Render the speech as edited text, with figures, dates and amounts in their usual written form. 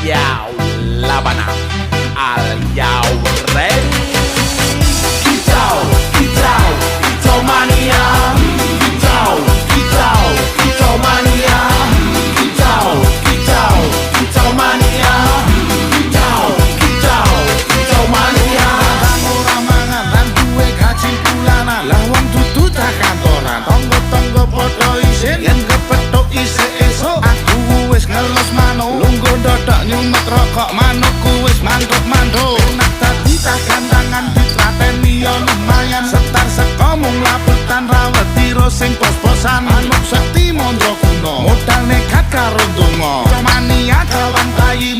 Yo, Labana, are you ready? Kicau, kicau, kicau mania. Kicau, kicau, kicau mania. Kicau, kicau, kicau mania. Kicau, kicau, kicau mania. Ora mangan lan duwe gaji bulanan, lah wong dudu tak kantoran. Tonggo-tonggo padha isin yen kepethuk isih esuk. Aku wis ngelos manuk, lungguh ndodok nyumet rokok manukku wis manduk-manduk. Enak dadi tak gantangan ditrateni yo lumayan. Setar seko mung laputan rawet tiro sing pos-posan. Manuk sekti mondro kuno, modal nekat karo donga. Mania kawan bayi